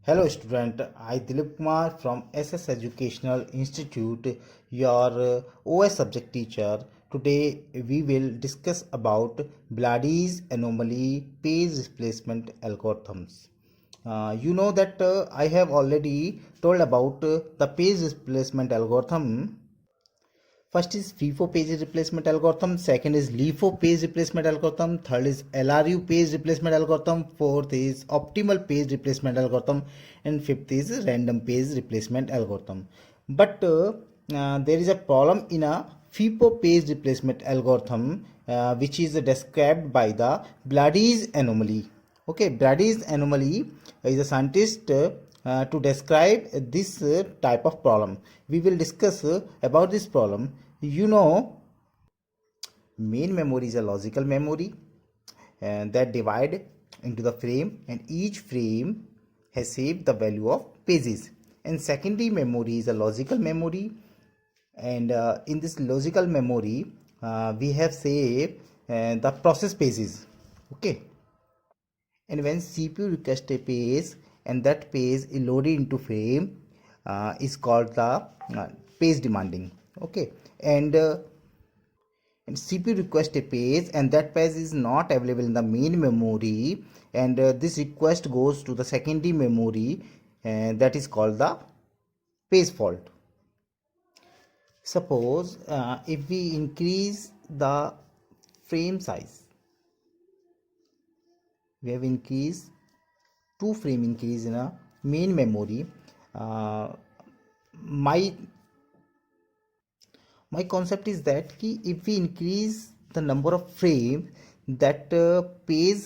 Hello student, I Dilip Kumar from SS Educational Institute, your OS subject teacher. Today we will discuss about Bloody's anomaly page replacement algorithms. You know that I have already told about the page replacement algorithm. First is FIFO page replacement algorithm, second is LIFO page replacement algorithm, third is LRU page replacement algorithm, fourth is optimal page replacement algorithm, and fifth is random page replacement algorithm. But there is a problem in a FIFO page replacement algorithm which is described by the Bloody's anomaly. Okay, Brady's anomaly is a scientist to describe this type of problem. We will discuss about this problem. You know, main memory is a logical memory that divide into the frame, and each frame has saved the value of pages. And secondary memory is a logical memory, and in this logical memory we have saved the process pages. Okay, and when CPU requests a page and that page is loaded into frame is called the page demanding. Okay, and CPU requests a page and that page is not available in the main memory, and this request goes to the secondary memory, that is called the page fault. Suppose if we increase the frame size, we have increased 2 frame increase in a main memory. uh, my my concept is that ki if we increase the number of frames, that page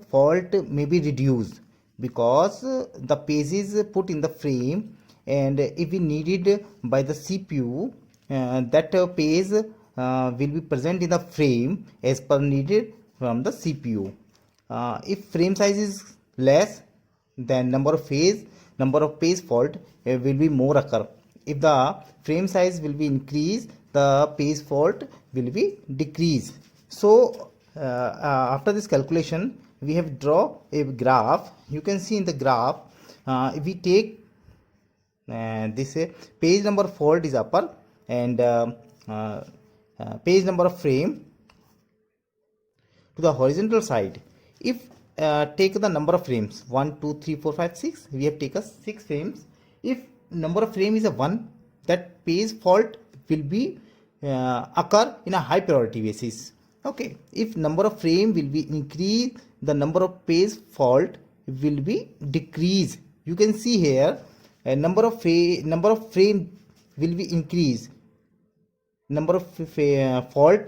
fault may be reduced, because the page is put in the frame, and if we needed by the CPU, that page will be present in the frame as per needed from the CPU. If frame size is less, then number of page fault will be more occur. If the frame size will be increased, the page fault will be decreased. So after this calculation we have draw a graph. You can see in the graph, if we take this page number fault is upper, and uh, page number of frame to the horizontal side. If take the number of frames 1 2 3 4 5 6, we have taken 6 frames. If number of frame is a 1, that page fault will be occur in a high priority basis. Okay, if number of frame will be increase, the number of page fault will be decrease. You can see here a number of frame will be increased, number of fault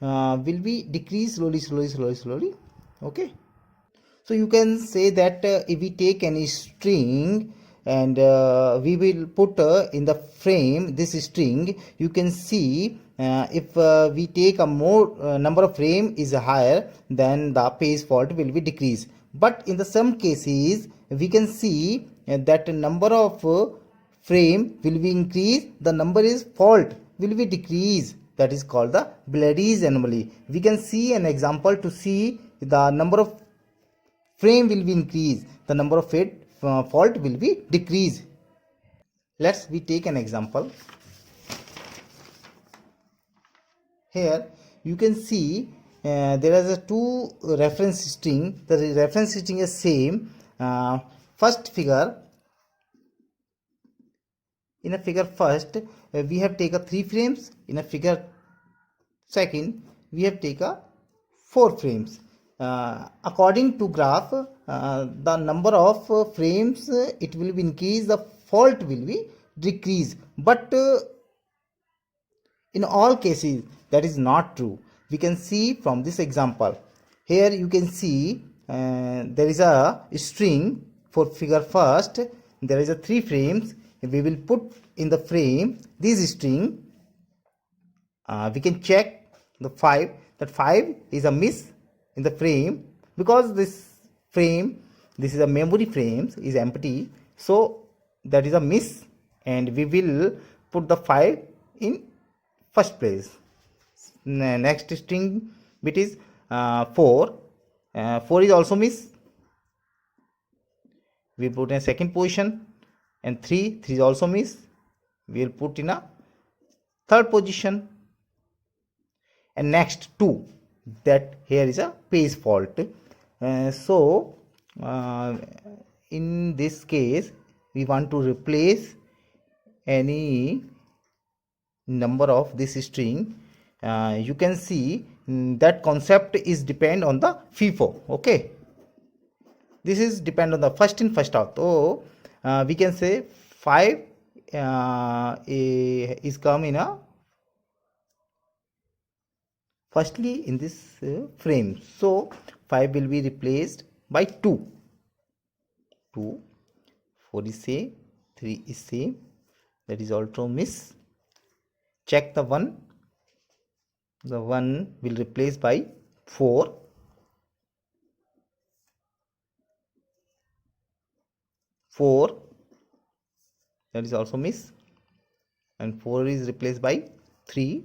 will be decreased slowly. Okay, so you can say that if we take any string and we will put in the frame this string, you can see if we take a more number of frame is higher, then the page fault will be decreased. But in the some cases we can see that number of frame will be increased, the number is fault will be decreased. That is called the Bloody's anomaly. We can see an example to see the number of frame will be increased, the number of fault will be decreased. Let's we take an example. Here you can see there is a two reference string. The reference string is same. First figure, in a figure first we have taken 3 frames, in a figure second we have taken 4 frames. According to graph, the number of frames it will be increased, the fault will be decreased. But in all cases that is not true. We can see from this example. Here you can see there is a string for figure first, there is a 3 frames. We will put in the frame this string. We can check the 5, that 5 is a miss in the frame, because this frame, this is a memory frames, is empty, so that is a miss, and we will put the 5 in first place. Next string bit is 4. 4 is also miss. we will put in a second position, and 3 is also miss, we will put in a third position. And next 2, that here is a page fault. So in this case we want to replace any number of this string. You can see that concept is depend on the FIFO. Okay, this is depend on the first in first out. So we can say 5 is come in a firstly in this frame, so 5 will be replaced by 2. 4 is same, 3 is same, that is also miss. Check the 1, the 1 will replace by 4. 4, that is also miss, and 4 is replaced by 3.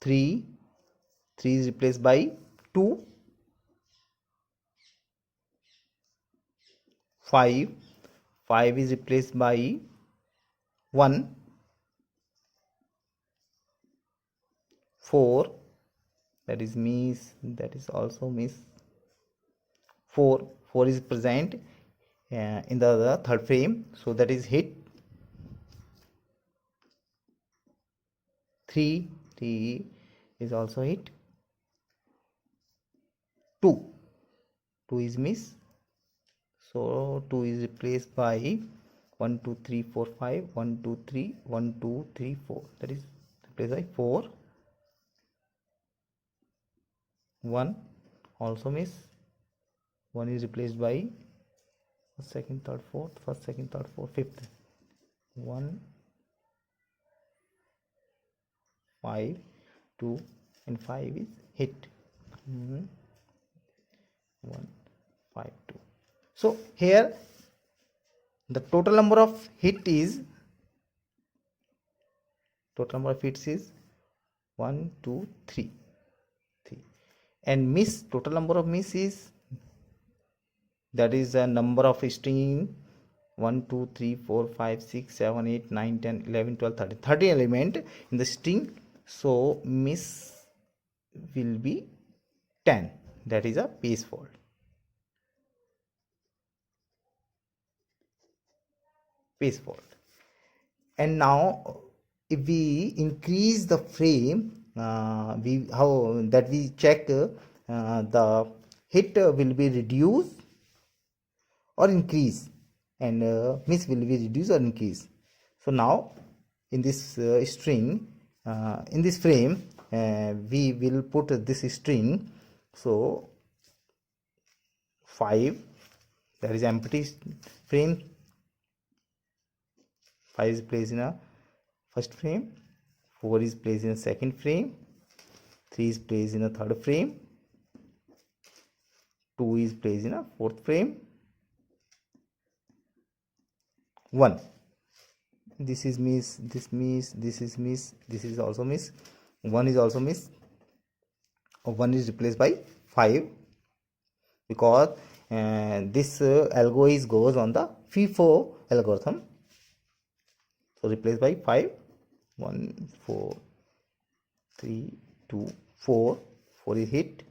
3 is replaced by 2. 5 is replaced by 1. 4, that is miss, that is also miss. 4 is present in the third frame, so that is hit. 3 is also hit. 2 is miss, so 2 is replaced by 1 2 3 4 5, 1 2 3 1 2 3 4, that is replaced by 4. 1 also miss, 1 is replaced by first second third fourth, first second third fourth, fifth. 1 5 2 and 5 is hit. 1 5 2. So here the total number of hits is 1 2 3, and miss, total number of miss is, that is the number of string 1 2 3 4 5 6 7 8 9 10 11 12 13, 30 element in the string, so miss will be 10, that is a page fault. And now if we increase the frame, we check the hit will be reduced or increase, and miss will be reduced or increase. So now in this string, in this frame, we will put this string. So 5, there is empty frame, 5 is placed in a first frame, 4 is placed in a second frame, 3 is placed in a third frame, 2 is placed in a fourth frame, 1, this is miss, this miss, this is miss, this is also miss, 1 is also miss. 1 is replaced by 5, because this algorithm goes on the FIFO algorithm. So replace by 5. 1 4 3 2 4, 4 is hit.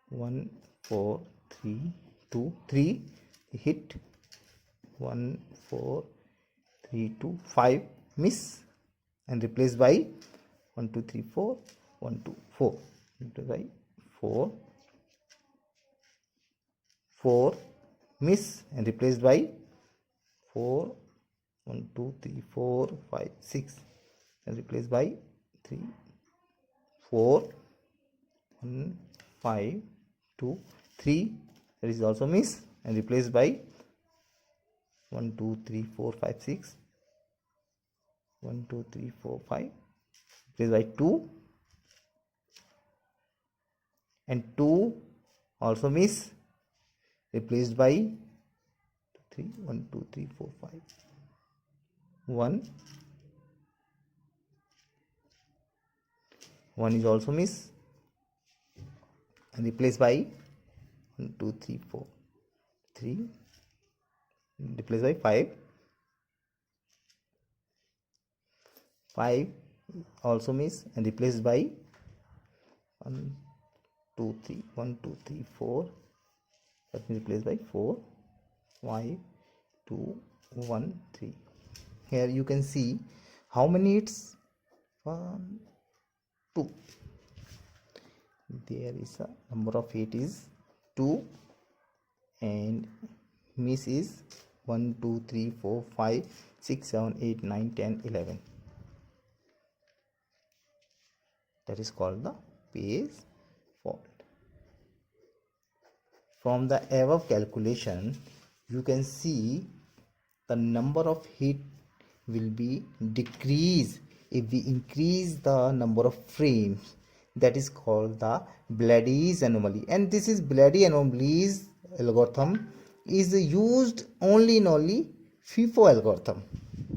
1 4 3 2 3 hit. 1 4 3 2 5 miss, and replaced by 1 2 3 4 1 2 4, replaced by 4 4 miss, and replaced by 4 1 2 3 4 5 6, and replaced by 3 4 1 5 2 3, that is also miss, and replaced by 1 2 3 4 5 6, 1 2 3 4 5, replaced by 2, and 2 also miss, replaced by 3 1 2 3 4 5 1 1 is also miss, and replaced by 1 2 3 4 3 replaced by 5 5 also means and replaced by 1 2 3 1 2 3 4 that means replaced by 4 5 2 1 3. Here you can see how many it's 1 2. There is a number of 8 is 2 and miss is 1 2 3 4 5 6 7 8 9 10 11. That is called the page fault. From the above calculation you can see the number of hit will be decreased if we increase the number of frames. That is called the Blades anomaly, and this is Blades anomalies algorithm is used only in FIFO algorithm.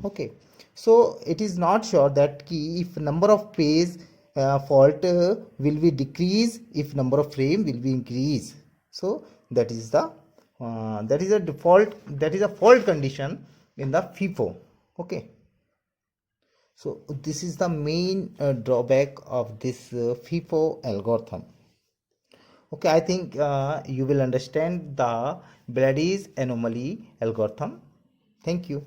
Okay, so it is not sure that key if number of page fault will be decrease if number of frame will be increase. So that is the a default, that is a fault condition in the FIFO. Okay, so this is the main drawback of this FIFO algorithm. Okay, I think you will understand the Blades anomaly algorithm. Thank you.